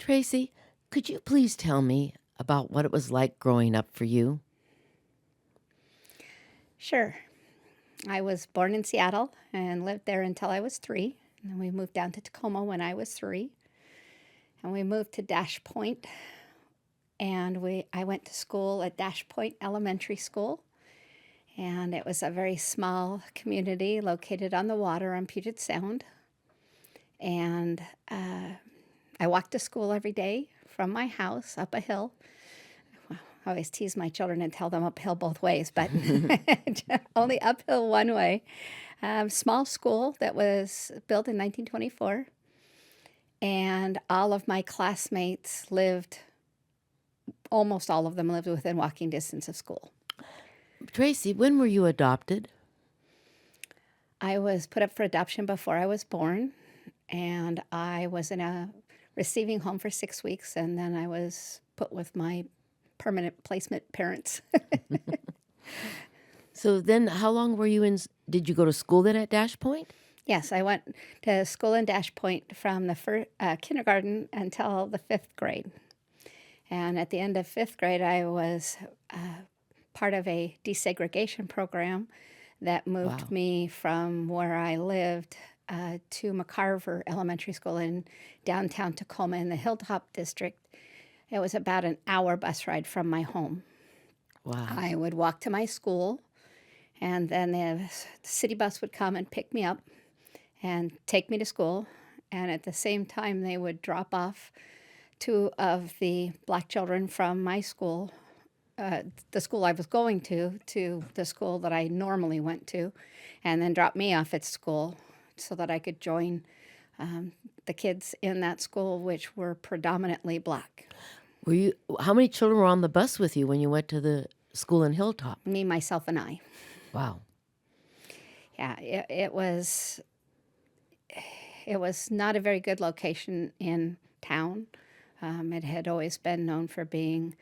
Tracy, could you please tell me about what it was like growing up for you? Sure. I was born in Seattle and lived there until I was 3. And then we moved down to Tacoma when I was 3. And we moved to Dash Point. And I went to school at Dash Point Elementary School. And it was a very small community located on the water on Puget Sound. And I walked to school every day from my house up a hill. I always tease my children and tell them uphill both ways, but only uphill one way. Small school that was built in 1924, and all of my classmates almost all of them lived within walking distance of school. Tracy, when were you adopted? I was put up for adoption before I was born, and I was in a receiving home for 6 weeks, and then I was put with my permanent placement parents. So then how long were you in? Did you go to school then at Dash Point? Yes, I went to school in Dash Point from the kindergarten until the 5th grade. And at the end of 5th grade, I was part of a desegregation program that moved Wow. me from where I lived to McCarver Elementary School in downtown Tacoma in the Hilltop district. It was about an hour bus ride from my home. Wow. I would walk to my school, and then the city bus would come and pick me up and take me to school. And at the same time, they would drop off 2 of the black children from my school, the school I was going to the school that I normally went to, and then drop me off at school so that I could join the kids in that school, which were predominantly black. How many children were on the bus with you when you went to the school in Hilltop? Me, myself, and I. Wow. Yeah, it was not a very good location in town. It had always been known for being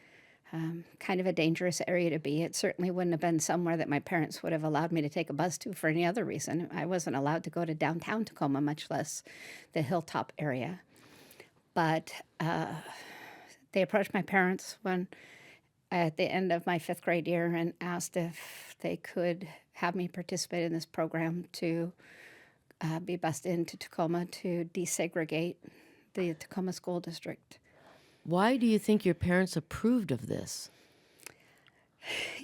kind of a dangerous area to be. It certainly wouldn't have been somewhere that my parents would have allowed me to take a bus to for any other reason. I wasn't allowed to go to downtown Tacoma, much less the Hilltop area. But they approached my parents at the end of my 5th grade year and asked if they could have me participate in this program to be bused into Tacoma to desegregate the Tacoma School District. Why do you think your parents approved of this?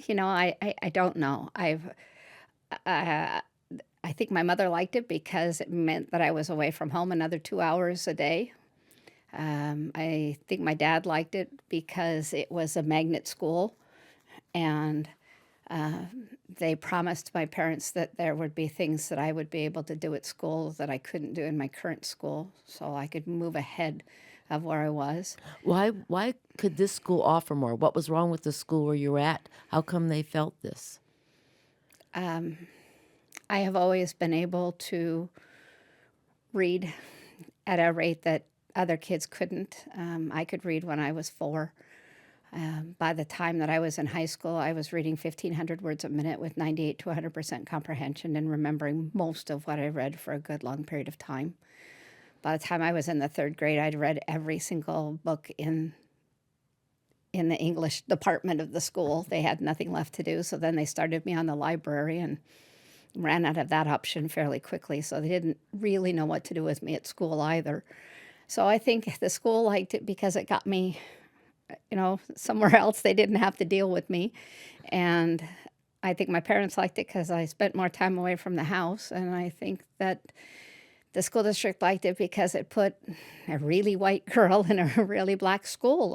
I don't know. I think my mother liked it because it meant that I was away from home another 2 hours a day. I think my dad liked it because it was a magnet school, and they promised my parents that there would be things that I would be able to do at school that I couldn't do in my current school, so I could move ahead of where I was. Why could this school offer more? What was wrong with the school where you were at? How come they felt this? I have always been able to read at a rate that other kids couldn't. I could read when I was 4. By the time that I was in high school, I was reading 1,500 words a minute with 98 to 100% comprehension and remembering most of what I read for a good long period of time. By the time I was in the 3rd grade, I'd read every single book in the English department of the school. They had nothing left to do, so then they started me on the library and ran out of that option fairly quickly, so they didn't really know what to do with me at school either. So I think the school liked it because it got me, somewhere else. They didn't have to deal with me. And I think my parents liked it because I spent more time away from the house. And I think that the school district liked it because it put a really white girl in a really black school.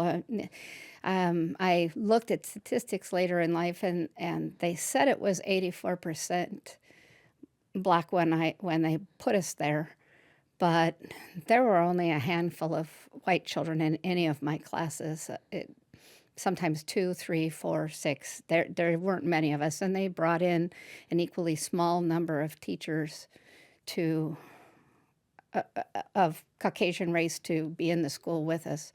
I looked at statistics later in life, and they said it was 84% black when they put us there. But there were only a handful of white children in any of my classes. Sometimes 2, 3, 4, 6. There weren't many of us, and they brought in an equally small number of teachers of Caucasian race to be in the school with us.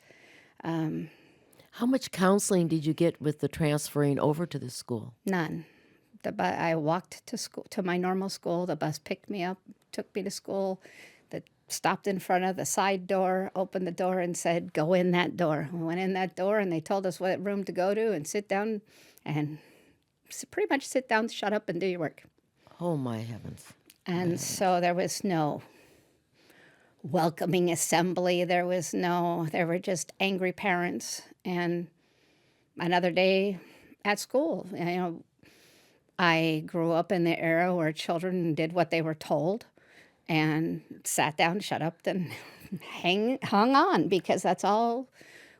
How much counseling did you get with the transferring over to the school? None. I walked to my normal school. The bus picked me up, took me to school. The stopped in front of the side door, opened the door, and said, "Go in that door." We went in that door, and they told us what room to go to and sit down, and pretty much sit down, shut up, and do your work. Oh, my heavens. And so there was no welcoming assembly. There were just angry parents. And another day at school, I grew up in the era where children did what they were told and sat down, shut up, and hung on because that's all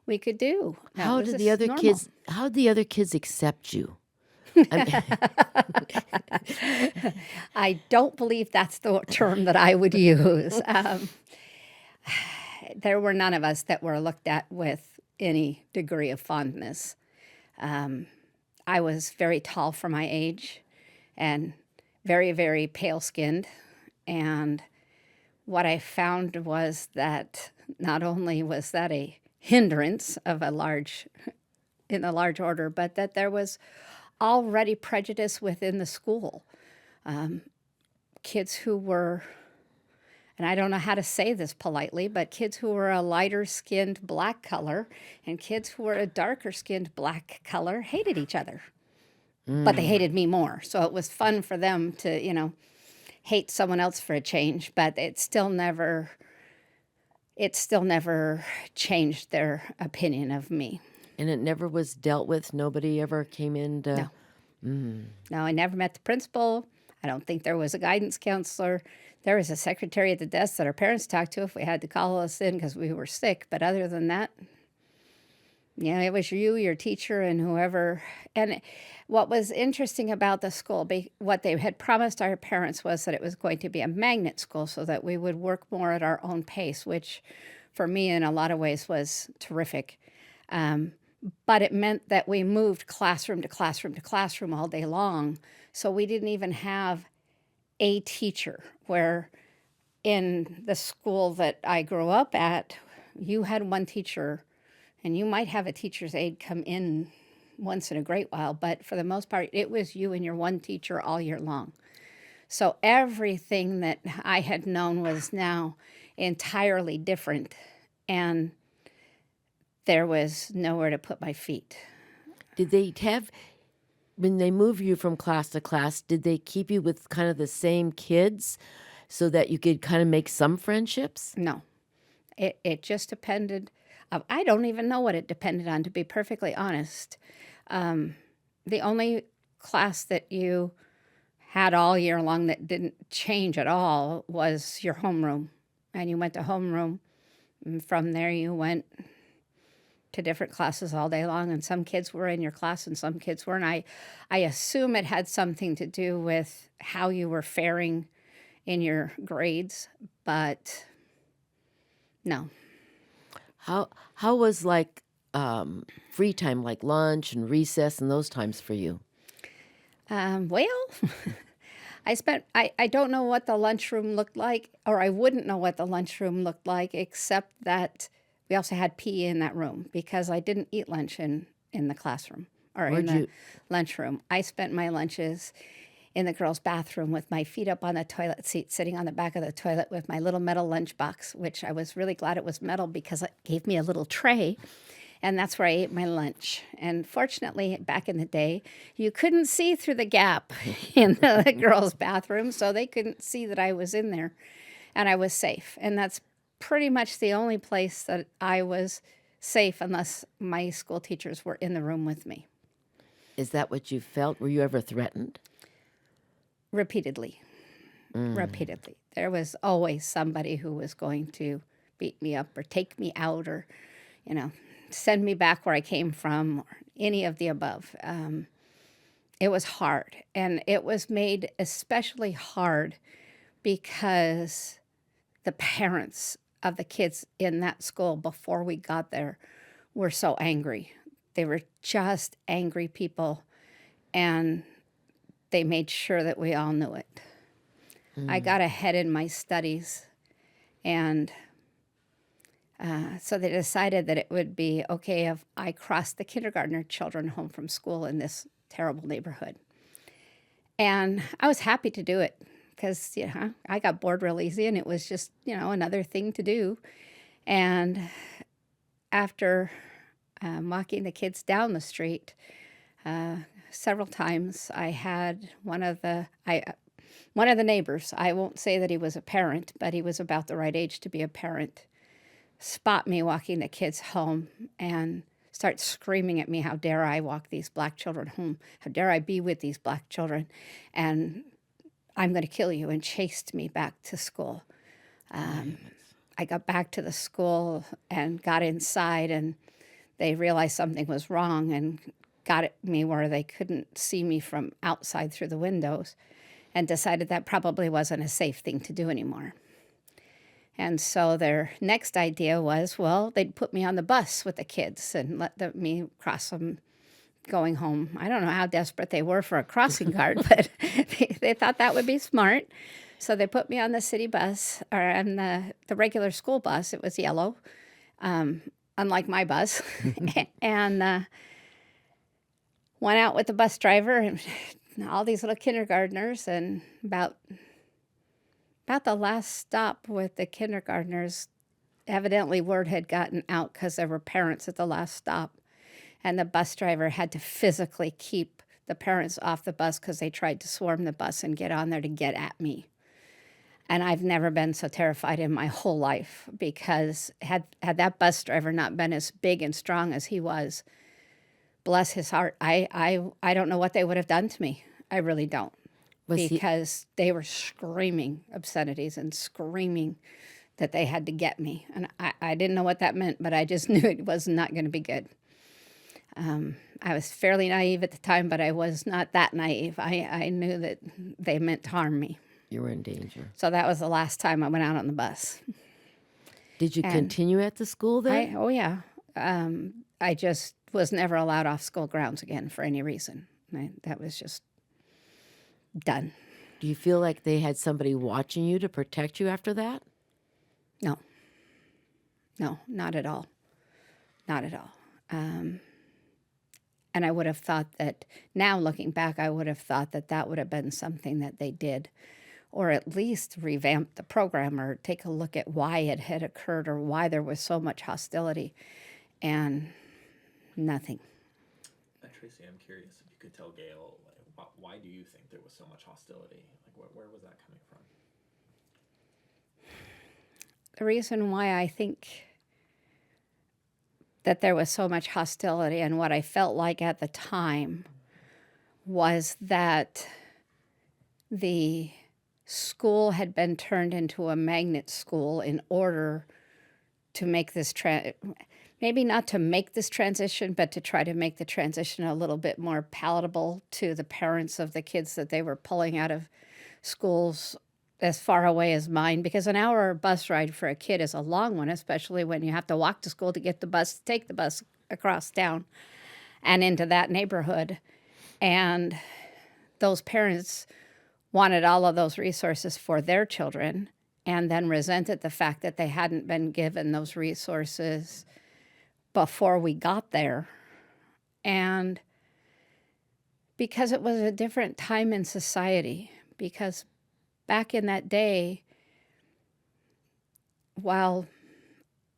we could do. How did the other kids accept you? I don't believe that's the term that I would use. There were none of us that were looked at with any degree of fondness. I was very tall for my age and very, very pale-skinned. And what I found was that not only was that a hindrance of in a large order, but that there was already prejudice within the school. Kids who were, and I don't know how to say this politely, but kids who were a lighter-skinned black color and kids who were a darker-skinned black color hated each other. But they hated me more. So it was fun for them to, hate someone else for a change, but it still never changed their opinion of me. And it never was dealt with? Nobody ever came in to... No. No, I never met the principal. I don't think there was a guidance counselor. There was a secretary at the desk that our parents talked to if we had to call us in because we were sick. But other than that, it was you, your teacher, and whoever. And what was interesting about the school, what they had promised our parents was that it was going to be a magnet school so that we would work more at our own pace, which for me in a lot of ways was terrific. But it meant that we moved classroom to classroom to classroom all day long. So we didn't even have a teacher, where in the school that I grew up at, you had one teacher, and you might have a teacher's aide come in once in a great while, but for the most part, it was you and your one teacher all year long. So everything that I had known was now entirely different, and there was nowhere to put my feet. Did they have, when they moved you from class to class, did they keep you with kind of the same kids so that you could kind of make some friendships? No. It just depended. I don't even know what it depended on, to be perfectly honest. The only class that you had all year long that didn't change at all was your homeroom. And you went to homeroom, and from there you went to different classes all day long, and some kids were in your class and some kids weren't. I assume it had something to do with how you were faring in your grades, but no. How was free time, like lunch and recess and those times for you? Well, I don't know what the lunchroom looked like, or I wouldn't know what the lunchroom looked like, except that we also had PE in that room because I didn't eat lunch in the classroom or in the lunchroom. I spent my lunches in the girls' bathroom with my feet up on the toilet seat, sitting on the back of the toilet with my little metal lunchbox, which I was really glad it was metal because it gave me a little tray. And that's where I ate my lunch. And fortunately, back in the day, you couldn't see through the gap in the girls' bathroom, so they couldn't see that I was in there. And I was safe. And that's pretty much the only place that I was safe unless my school teachers were in the room with me. Is that what you felt? Were you ever threatened? Repeatedly. Repeatedly. There was always somebody who was going to beat me up or take me out or, send me back where I came from, or any of the above. It was hard. And it was made especially hard because the parents of the kids in that school before we got there were so angry. They were just angry people, and they made sure that we all knew it. I got ahead in my studies, and so they decided that it would be okay if I crossed the kindergartner children home from school in this terrible neighborhood. And I was happy to do it because I got bored real easy, and it was just another thing to do. And after walking the kids down the street several times, I had one of the neighbors. I won't say that he was a parent, but he was about the right age to be a parent. Spot me walking the kids home and start screaming at me, how dare I walk these black children home? How dare I be with these black children? And I'm going to kill you, and chased me back to school. I got back to the school and got inside, and they realized something was wrong and got me where they couldn't see me from outside through the windows, and decided that probably wasn't a safe thing to do anymore. And so their next idea was, well, they'd put me on the bus with the kids and let me cross them going home. I don't know how desperate they were for a crossing guard, but they thought that would be smart. So they put me on the city bus, or on the regular school bus. It was yellow, unlike my bus, and went out with the bus driver and all these little kindergartners, and about the last stop with the kindergartners, evidently word had gotten out because there were parents at the last stop, and the bus driver had to physically keep the parents off the bus because they tried to swarm the bus and get on there to get at me. And I've never been so terrified in my whole life, because had that bus driver not been as big and strong as he was, bless his heart, I don't know what they would have done to me. I really don't. Because they were screaming obscenities and screaming that they had to get me. And I didn't know what that meant, but I just knew it was not going to be good. I was fairly naive at the time, but I was not that naive. I knew that they meant to harm me. You were in danger. So that was the last time I went out on the bus. Did you continue at the school then? Oh, yeah. I just was never allowed off school grounds again for any reason. That was just done. Do you feel like they had somebody watching you to protect you after that? No. No, not at all. Not at all. And I would have thought that, now looking back, I would have thought that that would have been something that they did, or at least revamp the program, or take a look at why it had occurred, or why there was so much hostility, and nothing. Tracy, I'm curious if you could tell Gail, why do you think there was so much hostility? Like, where was that coming from? The reason why I think that there was so much hostility, and what I felt like at the time, was that the school had been turned into a magnet school in order to make this maybe not to make this transition, but to try to make the transition a little bit more palatable to the parents of the kids that they were pulling out of schools as far away as mine. Because an hour bus ride for a kid is a long one, especially when you have to walk to school to get the bus, to take the bus across town and into that neighborhood. And those parents wanted all of those resources for their children, and then resented the fact that they hadn't been given those resources before we got there. And because it was a different time in society, because back in that day, while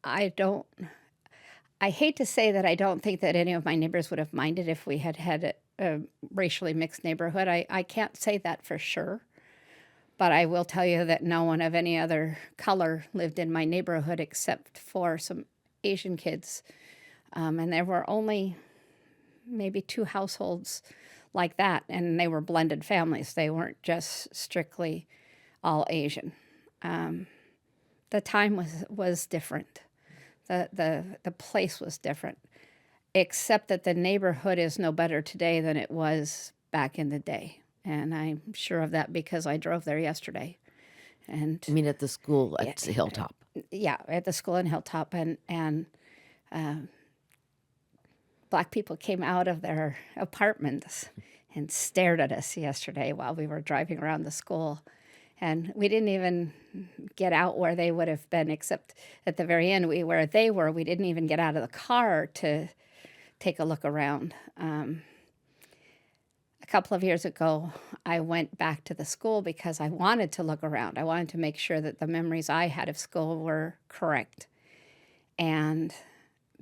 I hate to say that I don't think that any of my neighbors would have minded if we had had a racially mixed neighborhood. I can't say that for sure, but I will tell you that no one of any other color lived in my neighborhood except for some Asian kids. And there were only maybe 2 households like that, and they were blended families. They weren't just strictly all Asian. The time was different. The place was different, except that the neighborhood is no better today than it was back in the day. And I'm sure of that because I drove there yesterday. And I mean, at the school at Hilltop. Yeah, at the school in Hilltop, and Black people came out of their apartments and stared at us yesterday while we were driving around the school. And we didn't even get out where they would have been, except at the very end, where they were. We didn't even get out of the car to take a look around. A couple of years ago, I went back to the school because I wanted to look around. I wanted to make sure that the memories I had of school were correct. And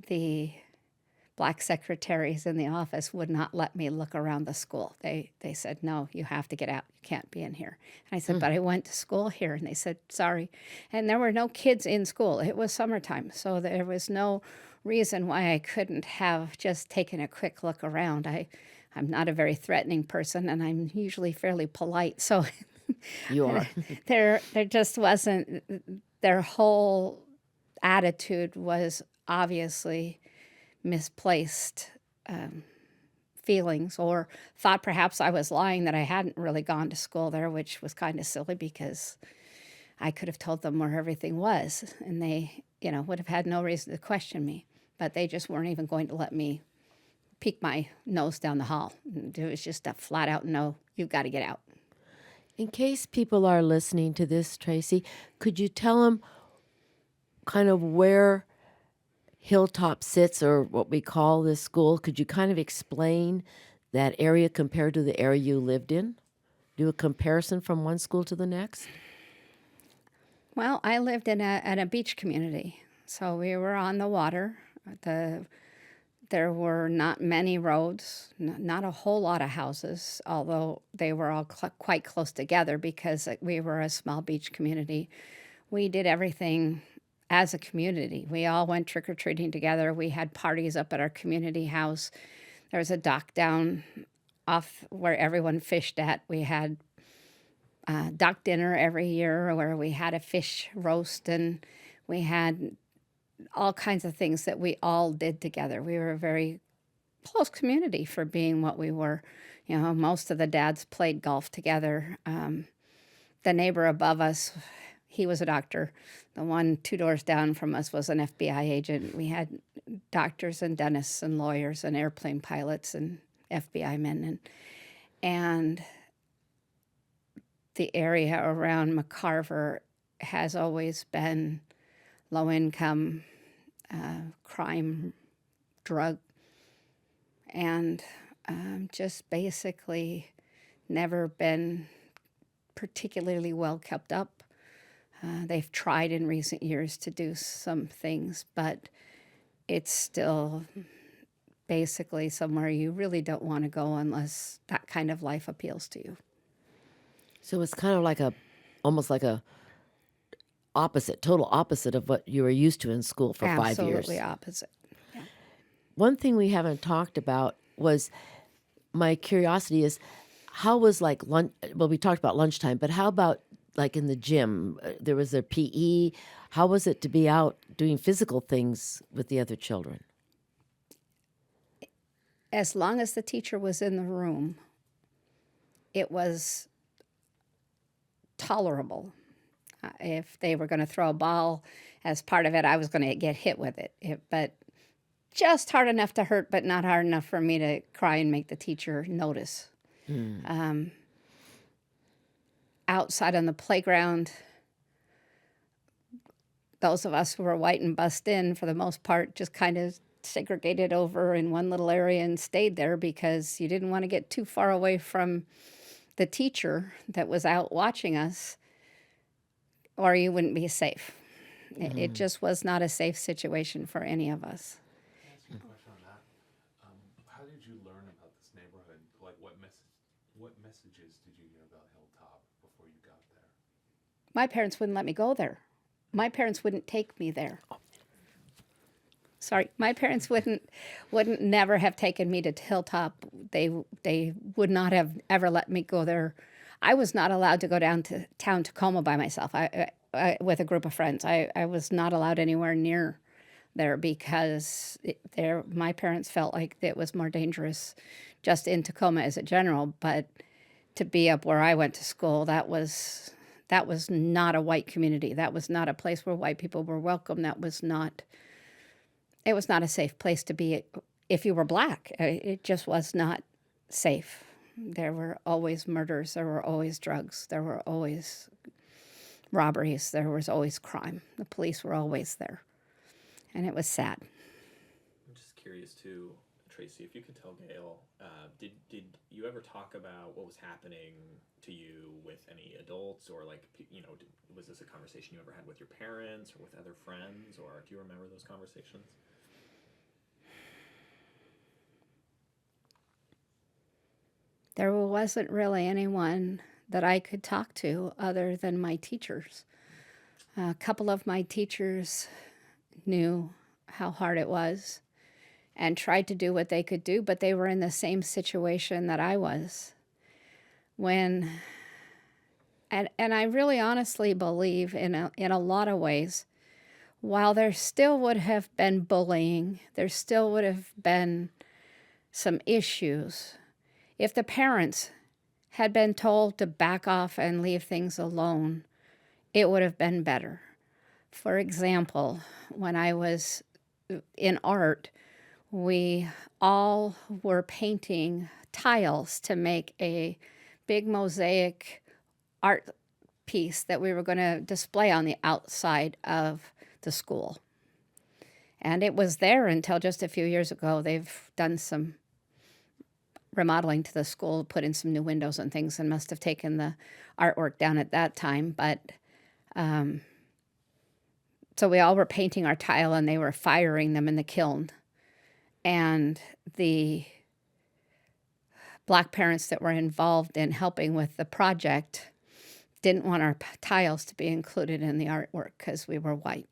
the black secretaries in the office would not let me look around the school. They said, no, you have to get out. You can't be in here. And I said, but I went to school here. And they said, sorry. And there were no kids in school. It was summertime, so there was no reason why I couldn't have just taken a quick look around. I'm not a very threatening person, and I'm usually fairly polite. So You are. there just wasn't, their whole attitude was obviously misplaced feelings, or thought perhaps I was lying, that I hadn't really gone to school there, which was kind of silly because I could have told them where everything was, and they, would have had no reason to question me. But they just weren't even going to let me peek my nose down the hall. It was just a flat out no, you've got to get out. In case people are listening to this, Tracy, could you tell them kind of where Hilltop sits, or what we call this school? Could you kind of explain that area compared to the area you lived in? Do a comparison from one school to the next? Well, I lived in a beach community, so we were on the water. There were not many roads, not a whole lot of houses, although they were all quite close together because we were a small beach community. We did everything as a community. We all went trick-or-treating together. We had parties up at our community house. There was a dock down off where everyone fished at. We had duck dinner every year where we had a fish roast, and we had all kinds of things that we all did together. We were a very close community for being what we were. Most of the dads played golf together. The neighbor above us, he was a doctor. The one 2 doors down from us was an FBI agent. We had doctors and dentists and lawyers and airplane pilots and FBI men. And the area around McCarver has always been low income, crime, drug, and just basically never been particularly well kept up. They've tried in recent years to do some things, but it's still basically somewhere you really don't want to go unless that kind of life appeals to you. So it's kind of like almost like a total opposite of what you were used to in school for 5 years. Absolutely opposite. Yeah. One thing we haven't talked about was, my curiosity is, how was like lunch? Well, we talked about lunchtime, but how about like in the gym? There was a PE. How was it to be out doing physical things with the other children? As long as the teacher was in the room, it was tolerable. If they were going to throw a ball as part of it, I was going to get hit with it. But just hard enough to hurt, but not hard enough for me to cry and make the teacher notice. Outside on the playground, those of us who were white and bussed in, for the most part, just kind of segregated over in one little area and stayed there because you didn't want to get too far away from the teacher that was out watching us, or you wouldn't be safe. It just was not a safe situation for any of us. Can I ask you a question on that? How did you learn about this neighborhood? Like, what messages did you hear about Hilltop before you got there? My parents wouldn't let me go there. My parents wouldn't take me there. Sorry, my parents wouldn't never have taken me to Hilltop. They would not have ever let me go there. I was not allowed to go down to town Tacoma by myself. I with a group of friends. I was not allowed anywhere near there because my parents felt like it was more dangerous just in Tacoma as a general. But to be up where I went to school, that was not a white community. That was not a place where white people were welcome. It was not a safe place to be if you were black. It just was not safe. There were always murders. There were always drugs. There were always robberies. There was always crime. The police were always there. And it was sad. I'm just curious too, Tracy, if you could tell Gail, did you ever talk about what was happening to you with any adults, or like, was this a conversation you ever had with your parents or with other friends, or do you remember those conversations? There wasn't really anyone that I could talk to other than my teachers. A couple of my teachers knew how hard it was and tried to do what they could do, but they were in the same situation that I was. And I really honestly believe in a lot of ways, while there still would have been bullying, there still would have been some issues. If the parents had been told to back off and leave things alone, it would have been better. For example, when I was in art, we all were painting tiles to make a big mosaic art piece that we were going to display on the outside of the school. And it was there until just a few years ago. They've done some remodeling to the school, put in some new windows and things, and must have taken the artwork down at that time. But so we all were painting our tile, and they were firing them in the kiln. And the Black parents that were involved in helping with the project didn't want our tiles to be included in the artwork because we were white.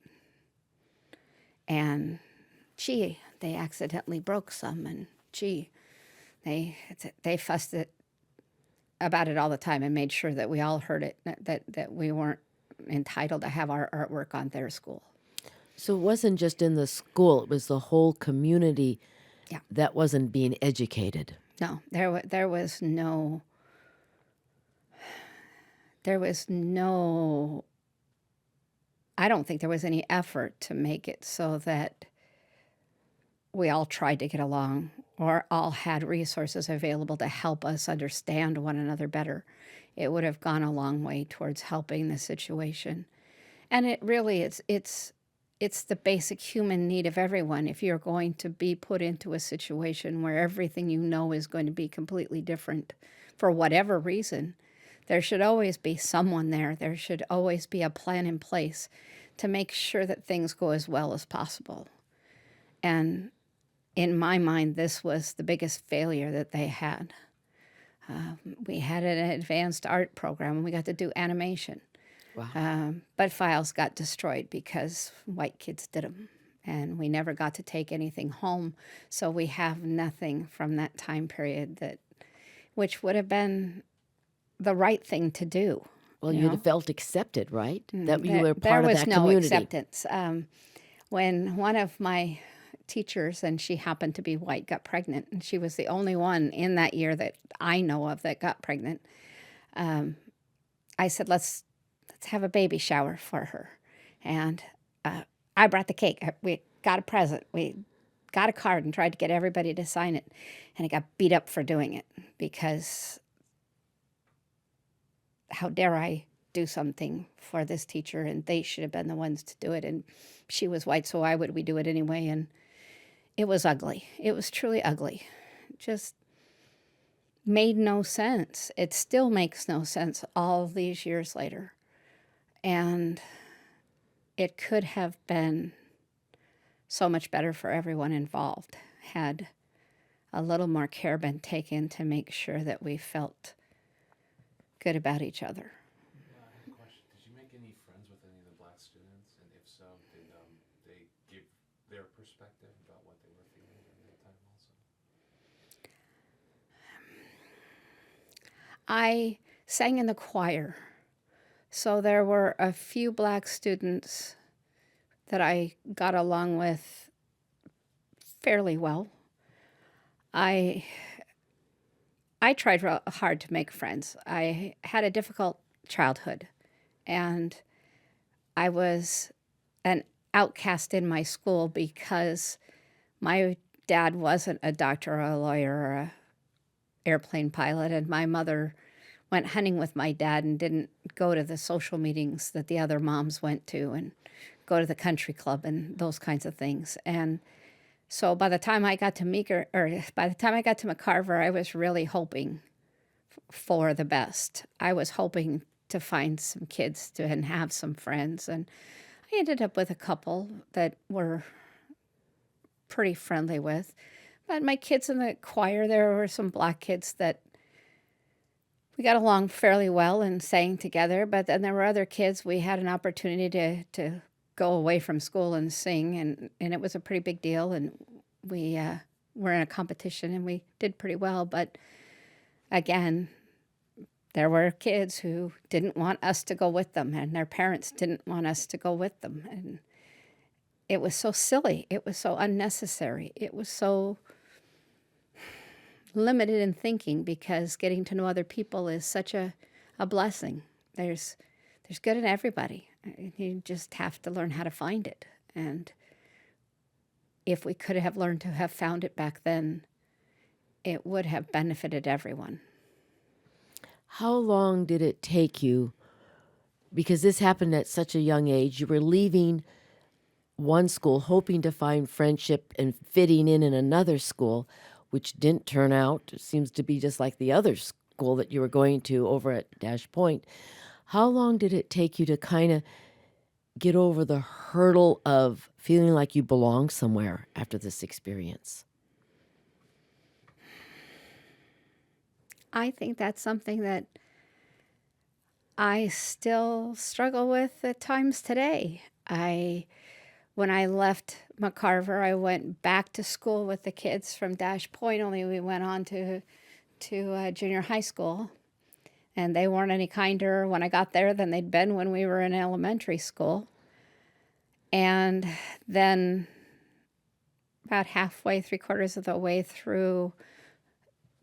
And they accidentally broke some, and they fussed about it all the time and made sure that we all heard it, that we weren't entitled to have our artwork on their school. So it wasn't just in the school, it was the whole community Yeah. that wasn't being educated. No, there was no, I don't think there was any effort to make it so that we all tried to get along or all had resources available to help us understand one another better. It would have gone a long way towards helping the situation. And it really, it's the basic human need of everyone. If you're going to be put into a situation where everything you know is going to be completely different for whatever reason, there should always be someone there. There should always be a plan in place to make sure that things go as well as possible. And in my mind, this was the biggest failure that they had. We had an advanced art program, and we got to do animation. Wow. But files got destroyed because white kids did them, and we never got to take anything home. So we have nothing from that time period which would have been the right thing to do. Well, you you'd know? have felt accepted, right? That you were part of that There was no community. acceptance. When one of my teachers, and she happened to be white, got pregnant, and she was the only one in that year that I know of that got pregnant, I said, let's have a baby shower for her. And I brought the cake. We got a present. We got a card and tried to get everybody to sign it. And I got beat up for doing it because how dare I do something for this teacher, and they should have been the ones to do it. And she was white, so why would we do it anyway? And it was ugly. It was truly ugly. Just made no sense. It still makes no sense all these years later. And it could have been so much better for everyone involved had a little more care been taken to make sure that we felt good about each other. I have a question. Did you make any friends with any of the Black students? And if so, did they give their perspective about what they were feeling during that time also? I sang in the choir. So there were a few Black students that I got along with fairly well. I tried real hard to make friends. I had a difficult childhood, and I was an outcast in my school because my dad wasn't a doctor or a lawyer or a airplane pilot, and my mother went hunting with my dad and didn't go to the social meetings that the other moms went to and go to the country club and those kinds of things. And So by the time I got to Meeker, or by the time I got to McCarver, I was really hoping for the best. I was hoping to find some kids and have some friends, and I ended up with a couple that were pretty friendly with. But my kids in the choir, there were some black kids that we got along fairly well and sang together. But then there were other kids we had an opportunity to go away from school and sing, and it was a pretty big deal. And we were in a competition and we did pretty well. But again, there were kids who didn't want us to go with them, and their parents didn't want us to go with them. And it was so silly. It was so unnecessary. It was so limited in thinking, because getting to know other people is such a blessing. There's good in everybody. You just have to learn how to find it. And if we could have learned to have found it back then, it would have benefited everyone. How long did it take you? Because this happened at such a young age. You were leaving one school, hoping to find friendship and fitting in another school, which didn't turn out. It seems to be just like the other school that you were going to over at Dash Point. How long did it take you to kind of get over the hurdle of feeling like you belong somewhere after this experience? I think that's something that I still struggle with at times today. When I left McCarver, I went back to school with the kids from Dash Point, only we went on to junior high school. And they weren't any kinder when I got there than they'd been when we were in elementary school. And then about halfway, 3/4 of the way through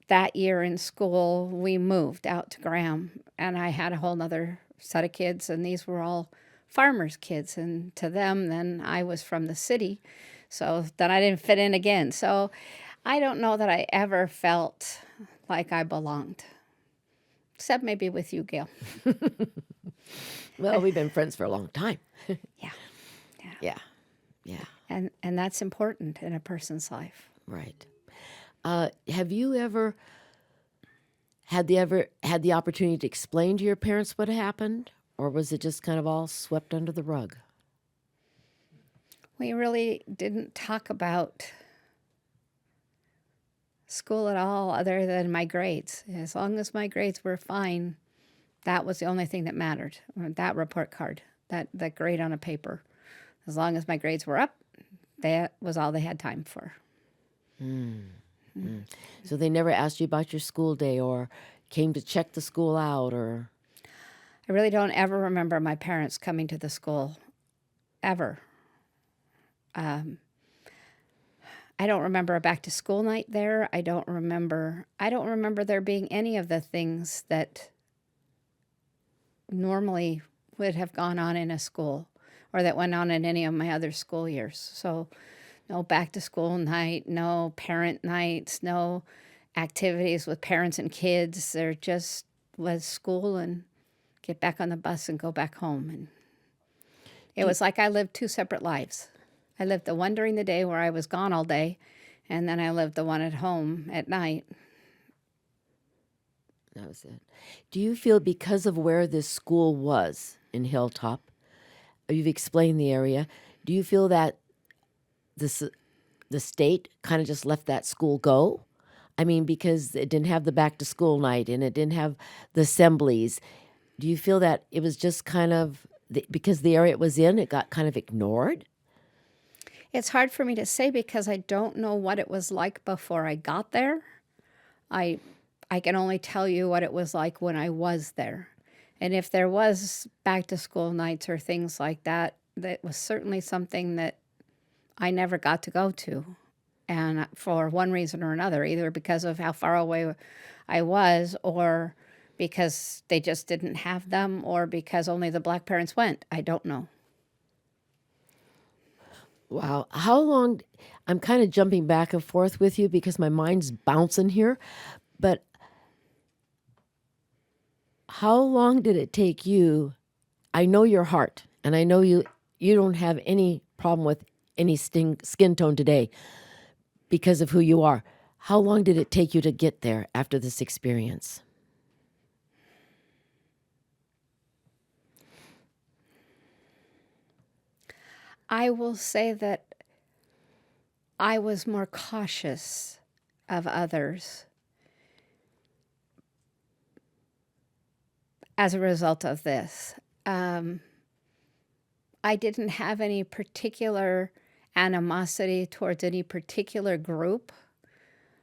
that year in school, we moved out to Graham. And I had a whole nother set of kids, and these were all farmers' kids. And to them, then I was from the city. So then I didn't fit in again. So I don't know that I ever felt like I belonged. Except maybe with you, Gail. Well, we've been friends for a long time. Yeah. Yeah. And that's important in a person's life. Right. Have you ever had the opportunity to explain to your parents what happened, or was it just kind of all swept under the rug? We really didn't talk about school at all other than my grades. As long as my grades were fine, that was the only thing that mattered. That report card, that grade on a paper. As long as my grades were up, that was all they had time for. So they never asked you about your school day or came to check the school out, or? I really don't ever remember my parents coming to the school, ever. I don't remember a back to school night there. I don't remember there being any of the things that normally would have gone on in a school or that went on in any of my other school years. So no back to school night, no parent nights, no activities with parents and kids. There just was school and get back on the bus and go back home. And it was like I lived two separate lives. I lived the one during the day where I was gone all day, and then I lived the one at home at night. That was it. Do you feel because of where this school was in Hilltop, you've explained the area, do you feel that the state kind of just let that school go? I mean, because it didn't have the back to school night and it didn't have the assemblies. Do you feel that it was just kind of, because the area it was in, it got kind of ignored? It's hard for me to say because I don't know what it was like before I got there. I can only tell you what it was like when I was there. And if there was back to school nights or things like that, that was certainly something that I never got to go to. And for one reason or another, either because of how far away I was or because they just didn't have them or because only the black parents went. I don't know. Wow. How long, I'm kind of jumping back and forth with you because my mind's bouncing here, but how long did it take you? I know your heart, and I know you don't have any problem with any skin tone today, because of who you are. How long did it take you to get there after this experience? I will say that I was more cautious of others as a result of this. I didn't have any particular animosity towards any particular group.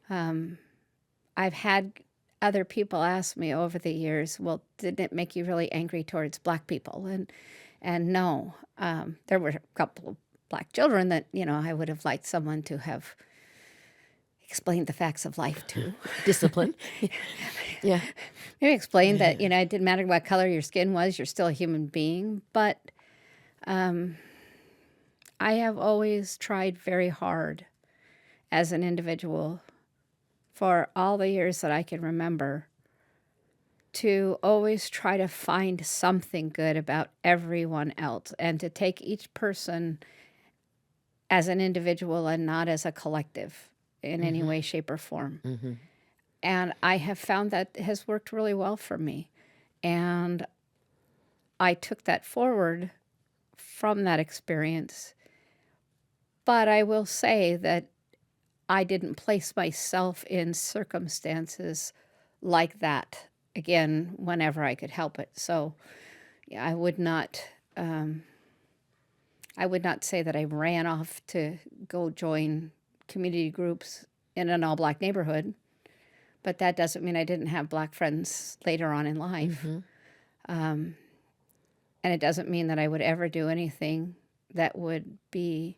I've had other people ask me over the years, well, didn't it make you really angry towards Black people? And no, there were a couple of Black children that, I would have liked someone to have explained the facts of life to. Discipline. Yeah. Maybe explain that, it didn't matter what color your skin was, you're still a human being. But I have always tried very hard as an individual for all the years that I can remember to always try to find something good about everyone else and to take each person as an individual and not as a collective in any way, shape, or form. And I have found that has worked really well for me. And I took that forward from that experience. But I will say that I didn't place myself in circumstances like that, again, whenever I could help it. So yeah, I would not say that I ran off to go join community groups in an all-Black neighborhood, but that doesn't mean I didn't have Black friends later on in life. And it doesn't mean that I would ever do anything that would be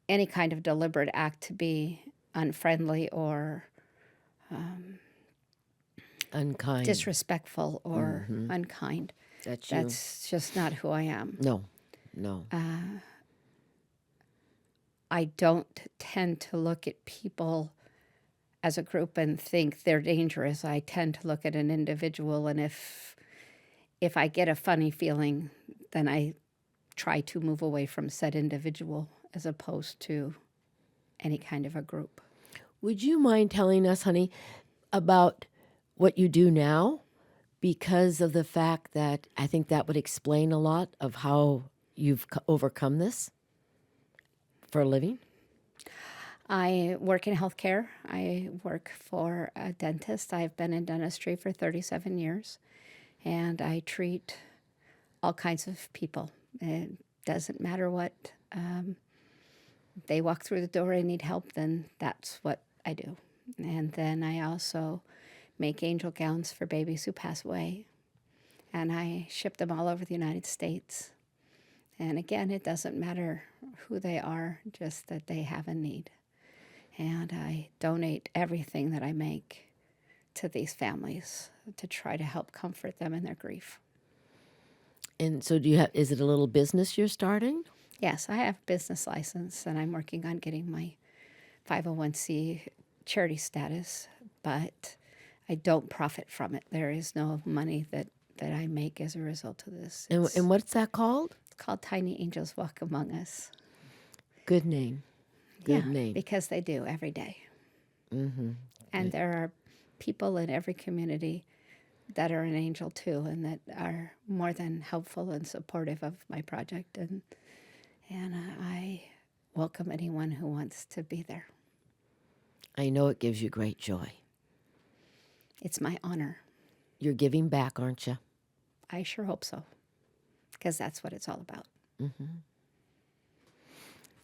any kind of deliberate act to be unfriendly or Unkind. disrespectful or unkind. That's you. That's just not who I am. No. I don't tend to look at people as a group and think they're dangerous. I tend to look at an individual, and if I get a funny feeling, then I try to move away from said individual as opposed to any kind of a group. Would you mind telling us, honey, about what you do now? Because of the fact that I think that would explain a lot of how you've overcome this for a living. I work in healthcare. I work for a dentist. I've been in dentistry for 37 years, and I treat all kinds of people. It doesn't matter what. They walk through the door and need help, then that's what I do. And then I also make angel gowns for babies who pass away, and I ship them all over the United States. And again, it doesn't matter who they are, just that they have a need. And I donate everything that I make to these families to try to help comfort them in their grief. And so is it a little business you're starting? Yes, I have a business license, and I'm working on getting my 501c charity status, but I don't profit from it. There is no money that I make as a result of this. And what's that called? It's called Tiny Angels Walk Among Us. Good name. Good name. Because they do every day. And there are people in every community that are an angel too, and that are more than helpful and supportive of my project. And I welcome anyone who wants to be there. I know it gives you great joy. It's my honor. You're giving back, aren't you? I sure hope so, because that's what it's all about.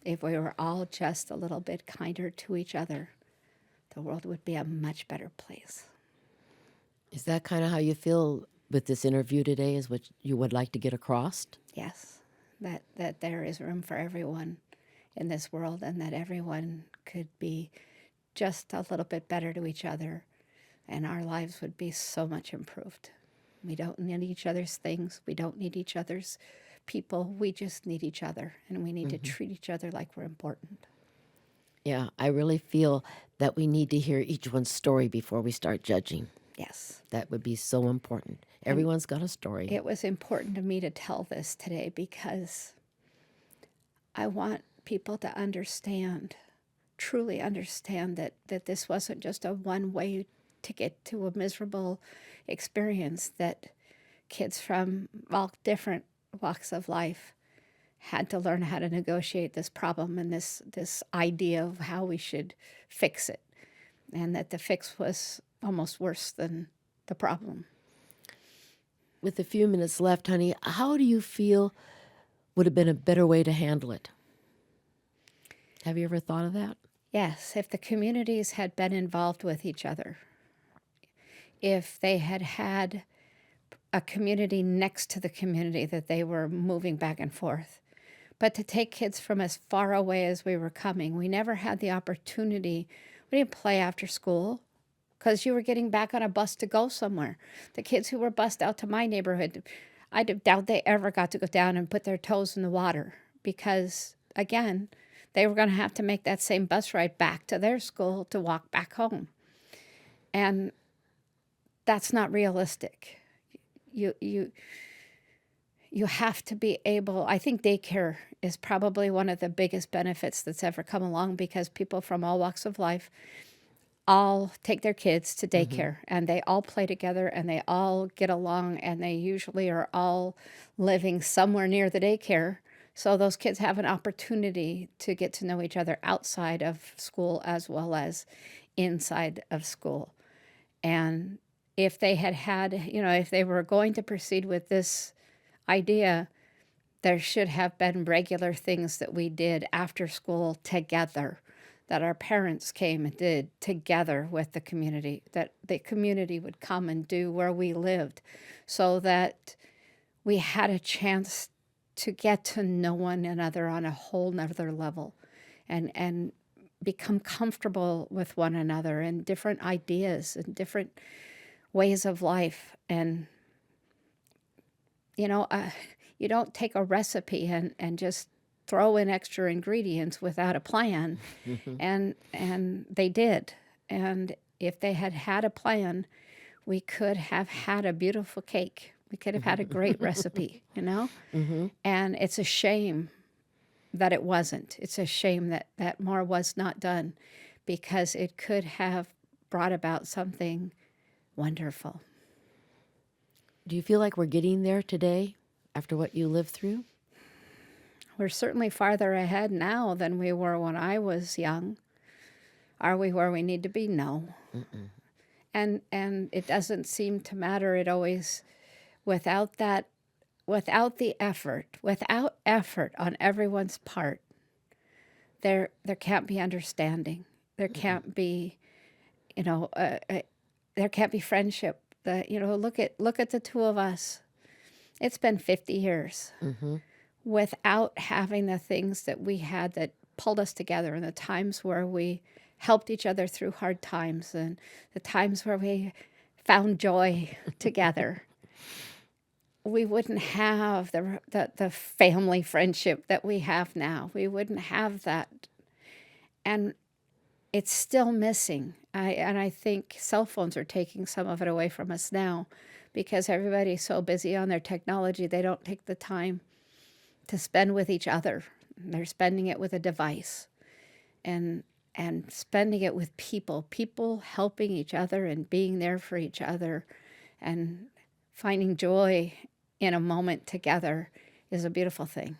If we were all just a little bit kinder to each other, the world would be a much better place. Is that kind of how you feel with this interview today, is what you would like to get across? Yes, that there is room for everyone in this world, and that everyone could be just a little bit better to each other, and our lives would be so much improved. We don't need each other's things. We don't need each other's people. We just need each other, and we need to treat each other like we're important. Yeah, I really feel that we need to hear each one's story before we start judging. Yes. That would be so important. Everyone's got a story. It was important to me to tell this today because I want people to understand truly understand that this wasn't just a one-way ticket to a miserable experience, that kids from all different walks of life had to learn how to negotiate this problem and this idea of how we should fix it, and that the fix was almost worse than the problem. With a few minutes left, honey, how do you feel would have been a better way to handle it? Have you ever thought of that? Yes, if the communities had been involved with each other, if they had had a community next to the community that they were moving back and forth. But to take kids from as far away as we were coming, we never had the opportunity. We didn't play after school because you were getting back on a bus to go somewhere. The kids who were bused out to my neighborhood, I doubt they ever got to go down and put their toes in the water because, again, they were going to have to make that same bus ride back to their school to walk back home. And that's not realistic. You have to be able, I think daycare is probably one of the biggest benefits that's ever come along, because people from all walks of life all take their kids to daycare, and they all play together and they all get along, and they usually are all living somewhere near the daycare. So those kids have an opportunity to get to know each other outside of school as well as inside of school. And if they had, if they were going to proceed with this idea, there should have been regular things that we did after school together, that our parents came and did together with the community, that the community would come and do where we lived, so that we had a chance to get to know one another on a whole nother level, and become comfortable with one another and different ideas and different ways of life. And you don't take a recipe and just throw in extra ingredients without a plan. and they did. And if they had had a plan, we could have had a beautiful cake. We could have had a great recipe, And it's a shame that it wasn't. It's a shame that more was not done, because it could have brought about something wonderful. Do you feel like we're getting there today after what you lived through? We're certainly farther ahead now than we were when I was young. Are we where we need to be? No. And it doesn't seem to matter. It always, without the effort, without effort on everyone's part, there can't be understanding. There can't be, there can't be friendship. Look at the two of us. It's been 50 years without having the things that we had that pulled us together, and the times where we helped each other through hard times, and the times where we found joy together. We wouldn't have the family friendship that we have now. We wouldn't have that. And it's still missing. I think cell phones are taking some of it away from us now, because everybody's so busy on their technology, they don't take the time to spend with each other. They're spending it with a device, and spending it with people helping each other and being there for each other and finding joy in a moment together is a beautiful thing.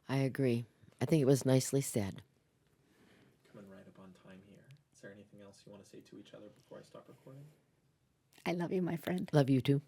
I agree. I think it was nicely said. Coming right up on time here. Is there anything else you want to say to each other before I stop recording? I love you, my friend. Love you too.